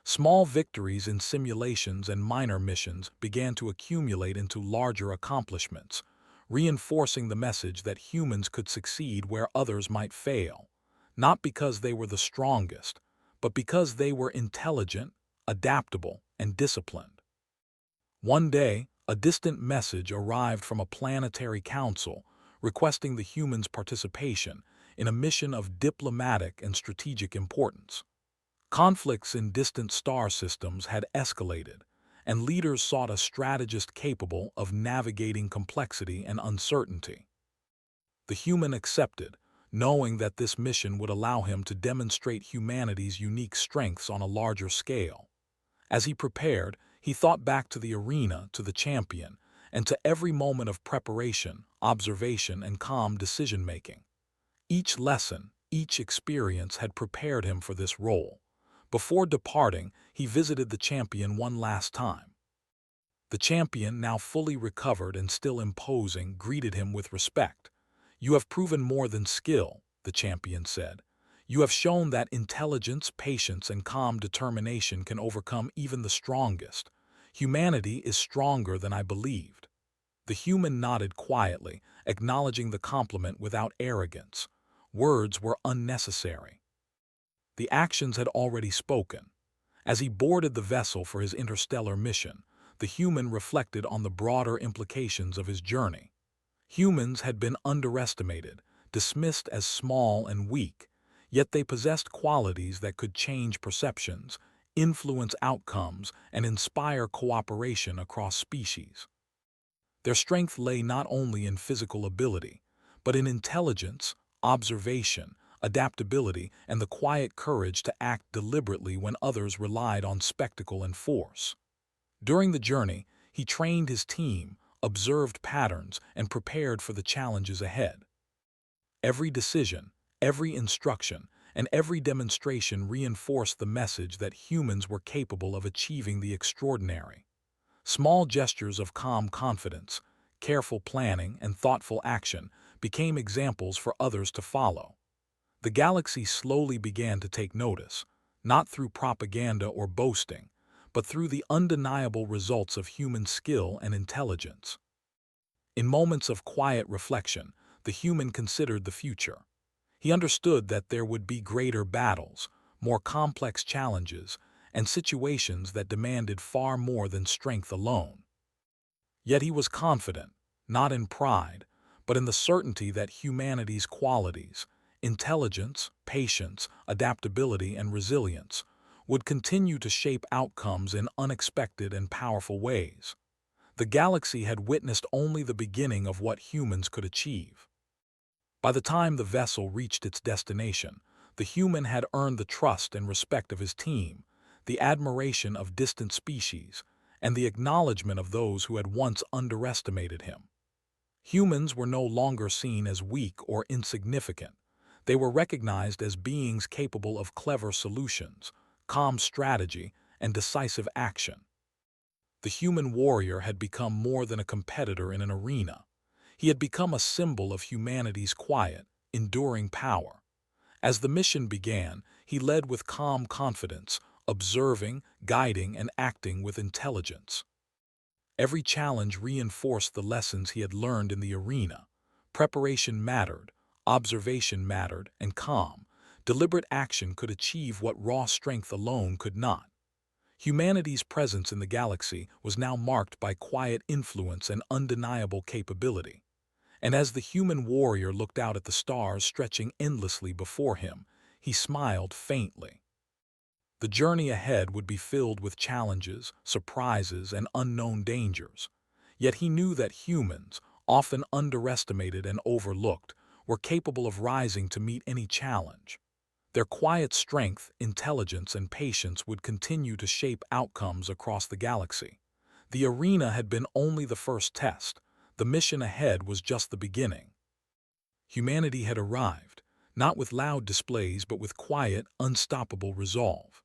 Small victories in simulations and minor missions began to accumulate into larger accomplishments, reinforcing the message that humans could succeed where others might fail, not because they were the strongest, but because they were intelligent, adaptable, and disciplined. One day, a distant message arrived from a planetary council requesting the humans' participation in a mission of diplomatic and strategic importance. Conflicts in distant star systems had escalated, and leaders sought a strategist capable of navigating complexity and uncertainty. The human accepted, knowing that this mission would allow him to demonstrate humanity's unique strengths on a larger scale. As he prepared, he thought back to the arena, to the champion, and to every moment of preparation, observation, and calm decision-making. Each lesson, each experience had prepared him for this role. Before departing, he visited the champion one last time. The champion, now fully recovered and still imposing, greeted him with respect. "You have proven more than skill," the champion said. "You have shown that intelligence, patience, and calm determination can overcome even the strongest. Humanity is stronger than I believed." The human nodded quietly, acknowledging the compliment without arrogance. Words were unnecessary. The actions had already spoken. As he boarded the vessel for his interstellar mission, the human reflected on the broader implications of his journey. Humans had been underestimated, dismissed as small and weak, yet they possessed qualities that could change perceptions, influence outcomes, and inspire cooperation across species. Their strength lay not only in physical ability, but in intelligence, observation, adaptability, and the quiet courage to act deliberately when others relied on spectacle and force. During the journey, he trained his team, observed patterns, and prepared for the challenges ahead. Every decision, every instruction, and every demonstration reinforced the message that humans were capable of achieving the extraordinary. Small gestures of calm confidence, careful planning, and thoughtful action became examples for others to follow. The galaxy slowly began to take notice, not through propaganda or boasting, but through the undeniable results of human skill and intelligence. In moments of quiet reflection, the human considered the future. He understood that there would be greater battles, more complex challenges, and situations that demanded far more than strength alone. Yet he was confident, not in pride, but in the certainty that humanity's qualities, intelligence, patience, adaptability, and resilience, would continue to shape outcomes in unexpected and powerful ways. The galaxy had witnessed only the beginning of what humans could achieve. By the time the vessel reached its destination, the human had earned the trust and respect of his team, the admiration of distant species, and the acknowledgement of those who had once underestimated him. Humans were no longer seen as weak or insignificant. They were recognized as beings capable of clever solutions, calm strategy, and decisive action. The human warrior had become more than a competitor in an arena. He had become a symbol of humanity's quiet, enduring power. As the mission began, he led with calm confidence, observing, guiding, and acting with intelligence. Every challenge reinforced the lessons he had learned in the arena. Preparation mattered, observation mattered, and calm, deliberate action could achieve what raw strength alone could not. Humanity's presence in the galaxy was now marked by quiet influence and undeniable capability. And as the human warrior looked out at the stars stretching endlessly before him, he smiled faintly. The journey ahead would be filled with challenges, surprises, and unknown dangers. Yet he knew that humans, often underestimated and overlooked, were capable of rising to meet any challenge. Their quiet strength, intelligence, and patience would continue to shape outcomes across the galaxy. The arena had been only the first test. The mission ahead was just the beginning. Humanity had arrived, not with loud displays but with quiet, unstoppable resolve.